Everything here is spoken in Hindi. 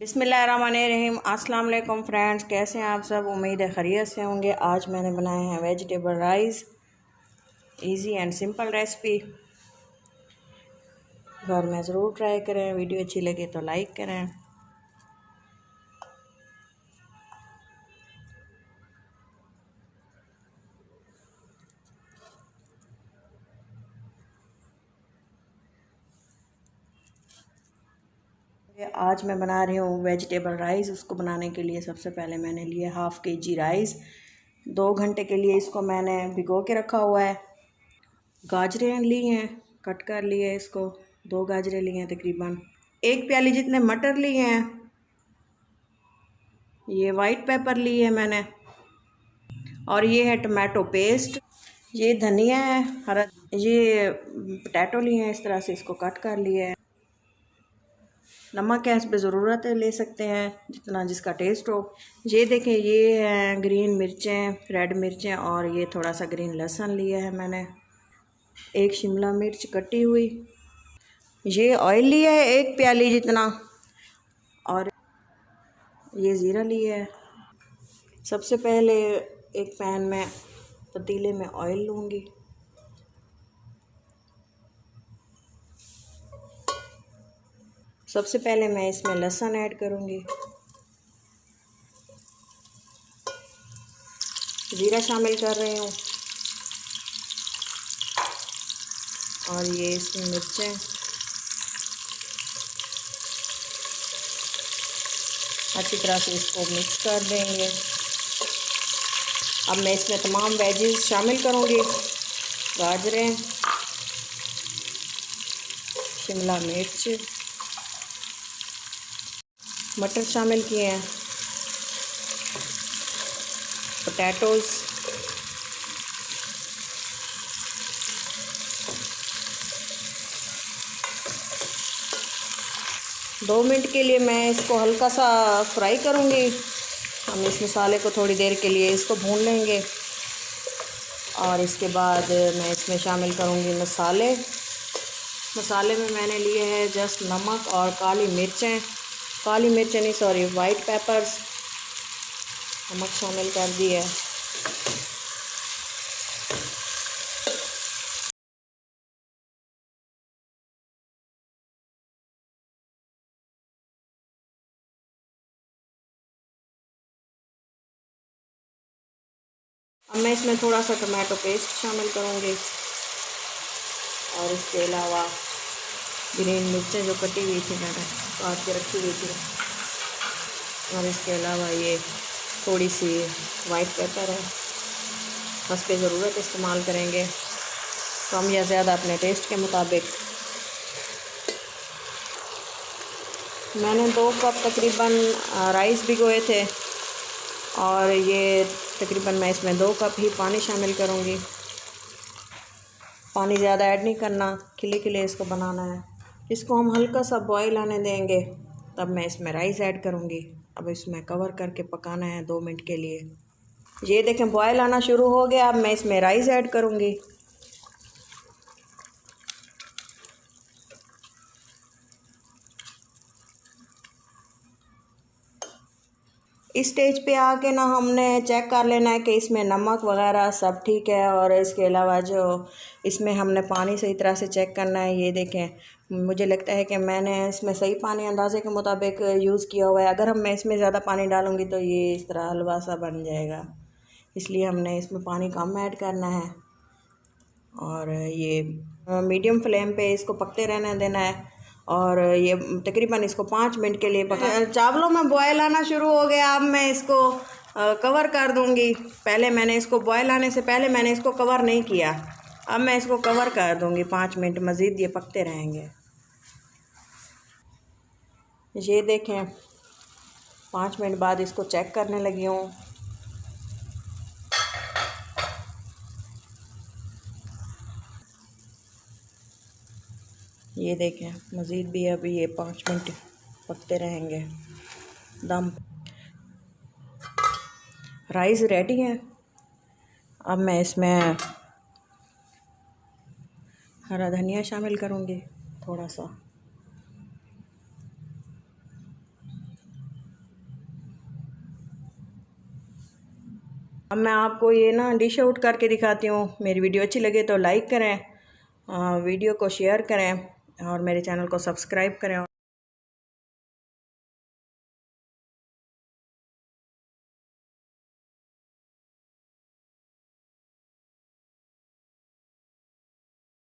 बिस्मिल्लाहिर्रहमानिर्रहीम। अस्सलाम वालेकुम फ्रेंड्स, कैसे हैं आप सब? उम्मीद है खैरियत से होंगे। आज मैंने बनाए हैं vegetable rice, easy and simple recipe. घर में ज़रूर ट्राई करें। वीडियो अच्छी लगे तो लाइक करें। आज मैं बना रही हूँ वेजिटेबल राइस। उसको बनाने के लिए सबसे पहले मैंने लिए हाफ़ kg राइस। 2 घंटे के लिए इसको मैंने भिगो के रखा हुआ है। गाजरें ली हैं, कट कर लिए इसको। 2 गाजरें ली हैं तकरीबन। 1 प्याली जितने मटर लिए हैं। ये वाइट पेपर ली है मैंने, और ये है टमाटो पेस्ट। ये धनिया है हरा। ये पोटैटो लिए हैं, इस तरह से इसको कट कर लिया है। नमक है, इस पर ज़रूरत है ले सकते हैं जितना जिसका टेस्ट हो। ये देखें, ये है ग्रीन मिर्चें, रेड मिर्चें, और ये थोड़ा सा ग्रीन लहसुन लिया है मैंने। 1 शिमला मिर्च कटी हुई। ये ऑयल लिया है 1 प्याली जितना, और ये ज़ीरा लिया है। सबसे पहले एक पैन में पतीले में ऑयल लूँगी। सबसे पहले मैं इसमें लहसुन ऐड करूँगी, ज़ीरा शामिल कर रही हूँ, और ये इसमें मिर्चें। अच्छी तरह से इसको मिक्स कर देंगे। अब मैं इसमें तमाम वेजिस शामिल करूँगी। गाजरें, शिमला मिर्च, मटर शामिल किए हैं, पोटैटोज़, दो मिनट के लिए मैं इसको हल्का सा फ्राई करूँगी। हम इस मसाले को थोड़ी देर के लिए इसको भून लेंगे, और इसके बाद मैं इसमें शामिल करूँगी मसाले। मसाले में मैंने लिए हैं जस्ट नमक और काली मिर्चें नहीं, सॉरी, वाइट पेपर्स। नमक शामिल कर दिया है। अब मैं इसमें थोड़ा सा टमाटो पेस्ट शामिल करूँगी, और इसके अलावा ग्रीन मिर्चें जो कटी हुई थी मैंने काट के रखी हुई थी, और इसके अलावा ये थोड़ी सी वाइट पेपर है, बस पे ज़रूरत इस्तेमाल करेंगे, कम या ज़्यादा अपने टेस्ट के मुताबिक। मैंने 2 कप तकरीबन राइस भिगोए थे, और ये तकरीबन मैं इसमें 2 कप ही पानी शामिल करूँगी। पानी ज़्यादा ऐड नहीं करना, खिले खिले इसको बनाना है। इसको हम हल्का सा बॉईल आने देंगे, तब मैं इसमें राइस ऐड करूँगी। अब इसमें कवर करके पकाना है 2 मिनट के लिए। ये देखें, बॉईल आना शुरू हो गया। अब मैं इसमें राइस ऐड करूँगी। इस स्टेज पे आके ना हमने चेक कर लेना है कि इसमें नमक वगैरह सब ठीक है, और इसके अलावा जो इसमें हमने पानी सही तरह से चेक करना है। ये देखें, मुझे लगता है कि मैंने इसमें सही पानी अंदाज़े के मुताबिक यूज़ किया हुआ है। अगर मैं इसमें ज़्यादा पानी डालूँगी तो ये इस तरह हलवा सा बन जाएगा, इसलिए हमने इसमें पानी कम ऐड करना है, और ये मीडियम फ्लेम पे इसको पकते रहने देना है। और ये तकरीबन इसको 5 मिनट के लिए पका। चावलों में बॉयल आना शुरू हो गया। अब मैं इसको कवर कर दूंगी। पहले मैंने इसको बॉयल आने से पहले मैंने इसको कवर नहीं किया। अब मैं इसको कवर कर दूंगी 5 मिनट मज़ीद, ये पकते रहेंगे। ये देखें, 5 मिनट बाद इसको चेक करने लगी हूँ। ये देखें, मज़ीद भी अभी ये 5 मिनट पकते रहेंगे दम। राइस रेडी है। अब मैं इसमें हरा धनिया शामिल करूँगी थोड़ा सा, अब मैं आपको ये ना डिश आउट करके दिखाती हूँ। मेरी वीडियो अच्छी लगे तो लाइक करें, वीडियो को शेयर करें और मेरे चैनल को सब्सक्राइब करें।